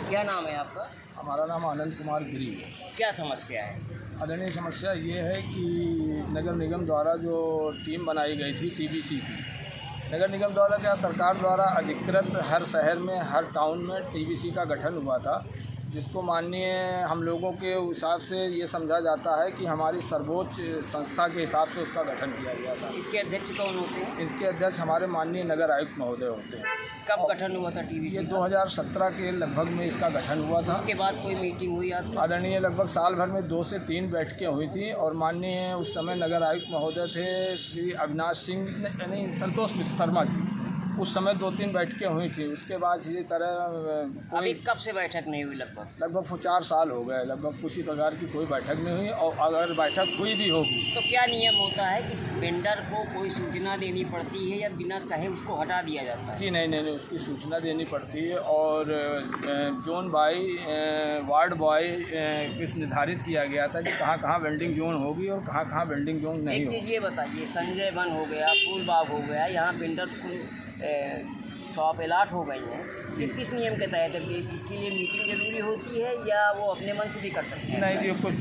क्या नाम है आपका? हमारा नाम आनंद कुमार गिरी है। क्या समस्या है? आदरणीय समस्या ये है कि नगर निगम द्वारा जो टीम बनाई गई थी टीबीसी की, नगर निगम द्वारा क्या सरकार द्वारा अधिकृत हर शहर में हर टाउन में टीबीसी का गठन हुआ था, जिसको माननीय हम लोगों के हिसाब से ये समझा जाता है कि हमारी सर्वोच्च संस्था के हिसाब से उसका गठन किया गया था। इसके अध्यक्ष कौन होते हैं? इसके अध्यक्ष हमारे माननीय नगर आयुक्त महोदय होते हैं। कब गठन हुआ था टीबीसी? ये 2017 के लगभग में इसका गठन हुआ था। उसके बाद कोई मीटिंग हुई आपकी? आदरणीय लगभग साल भर में 2 से 3 बैठकें हुई थी और माननीय उस समय नगर आयुक्त महोदय थे श्री अविनाश सिंह यानी संतोष शर्मा जी। उस समय 2-3 बैठकें हुई थी। उसके बाद इसी तरह अभी कब से बैठक नहीं हुई? लगभग 4 साल हो गए, लगभग किसी प्रकार की कोई बैठक नहीं हुई। और अगर बैठक हुई भी होगी तो क्या नियम होता है कि वेंडर को कोई सूचना देनी पड़ती है या बिना कहे उसको हटा दिया जाता है? जी नहीं, उसकी सूचना देनी पड़ती है और जोन बाई वार्ड बॉय किस निर्धारित किया गया था कि कहाँ कहाँ वेंडिंग जोन होगी और कहाँ कहाँ वेंडिंग जोन नहीं एक होगी। चीज़ ये बताइए, संजय वन हो गया, फूलबाग हो गया, यहाँ वेंडर्स को शॉप अलाट हो गई हैं, ये किस नियम के तहत है? इसके लिए मीटिंग जरूरी होती है या वो अपने मन से भी कर सकते हैं? नहीं जी, कुछ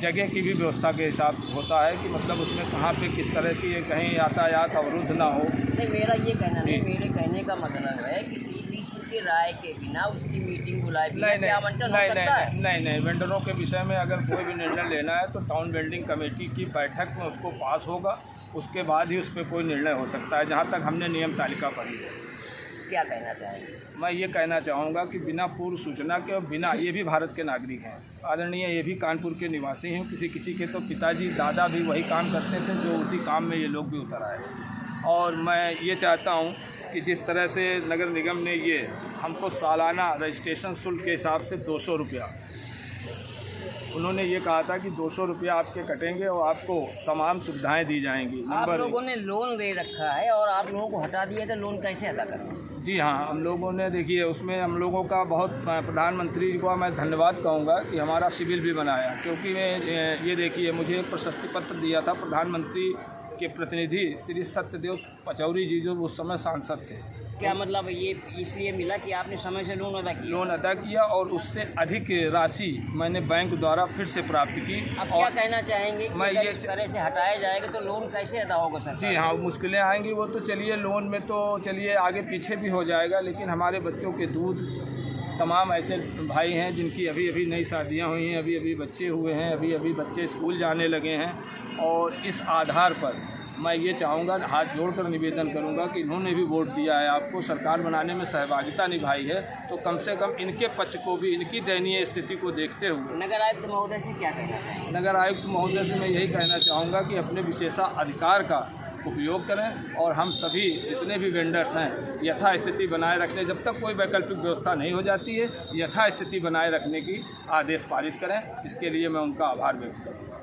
जगह की भी व्यवस्था के हिसाब होता है कि मतलब उसमें कहाँ पे किस तरह की कहीं यातायात अवरुद्ध ना हो। नहीं, मेरा ये कहना नहीं, मेरे कहने का मतलब है कि टीबीसी के राय के बिना उसकी मीटिंग बुलाए बिना क्या आवंटन हो सकता है? नहीं, वेंडरों के विषय में अगर कोई भी निर्णय लेना है तो टाउन बिल्डिंग कमेटी की बैठक में उसको पास होगा, उसके बाद ही उस पर कोई निर्णय हो सकता है, जहाँ तक हमने नियम तालिका पढ़ी है। क्या कहना चाहेंगे? मैं ये कहना चाहूँगा कि बिना पूर्व सूचना के और बिना, ये भी भारत के नागरिक हैं, आदरणीय ये भी कानपुर के निवासी हैं, किसी के तो पिताजी दादा भी वही काम करते थे जो उसी काम में ये लोग भी उतर आए। और मैं ये चाहता हूँ कि जिस तरह से नगर निगम ने ये हमको सालाना रजिस्ट्रेशन शुल्क के हिसाब से 200 रुपया, उन्होंने ये कहा था कि 200 रुपया आपके कटेंगे और आपको तमाम सुविधाएं दी जाएंगी। आप लोगों ने लोन दे रखा है और आप लोगों को हटा दिया तो लोन कैसे अदा करें? जी हाँ, हम लोगों ने देखिए उसमें हम लोगों का बहुत, प्रधानमंत्री जी को मैं धन्यवाद कहूँगा कि हमारा सिविल भी बनाया, क्योंकि ये देखिए मुझे एक प्रशस्ति पत्र दिया था प्रधानमंत्री के प्रतिनिधि श्री सत्यदेव पचौरी जी, जो उस समय सांसद थे। क्या मतलब ये इसलिए मिला कि आपने समय से लोन अदा किया और उससे अधिक राशि मैंने बैंक द्वारा फिर से प्राप्त की। अब क्या कहना चाहेंगे कि मैं अगर ये इस तरह से हटाया जाएगा तो लोन कैसे अदा होगा सर? जी हाँ, मुश्किलें आएंगी, वो तो चलिए लोन में तो चलिए आगे पीछे भी हो जाएगा, लेकिन हमारे बच्चों के दूध, तमाम ऐसे भाई हैं जिनकी अभी अभी नई शादियाँ हुई हैं, अभी अभी बच्चे हुए हैं, अभी बच्चे स्कूल जाने लगे हैं। और इस आधार पर मैं ये चाहूँगा, हाथ जोड़कर निवेदन करूँगा कि इन्होंने भी वोट दिया है, आपको सरकार बनाने में सहभागिता निभाई है, तो कम से कम इनके पक्ष को भी, इनकी दयनीय स्थिति को देखते हुए नगर आयुक्त महोदय से क्या कहना चाहेंगे? नगर आयुक्त महोदय से मैं यही कहना चाहूँगा कि अपने विशेषाधिकार का उपयोग करें और हम सभी जितने भी वेंडर्स हैं यथास्थिति बनाए रखने, जब तक कोई वैकल्पिक व्यवस्था नहीं हो जाती है, यथास्थिति बनाए रखने की आदेश पारित करें। इसके लिए मैं उनका आभार व्यक्त करूँगा।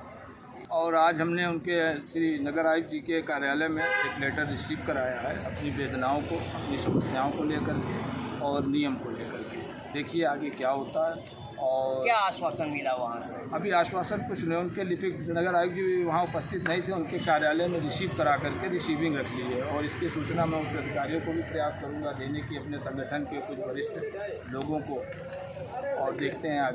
और आज हमने उनके श्री नगर आयुक्त जी के कार्यालय में एक लेटर रिसीव कराया है अपनी वेदनाओं को, अपनी समस्याओं को लेकर के और नियम को लेकर के। देखिए आगे क्या होता है। और क्या आश्वासन मिला वहाँ से? अभी आश्वासन कुछ नहीं, उनके लिपिक नगर आयुक्त जी वहाँ उपस्थित नहीं थे, उनके कार्यालय में रिसीव करा करके रिसीविंग रख ली है और इसकी सूचना मैं उस अधिकारियों को भी प्रयास करूँगा देने की, अपने संगठन के कुछ वरिष्ठ लोगों को, और देखते हैं आगे।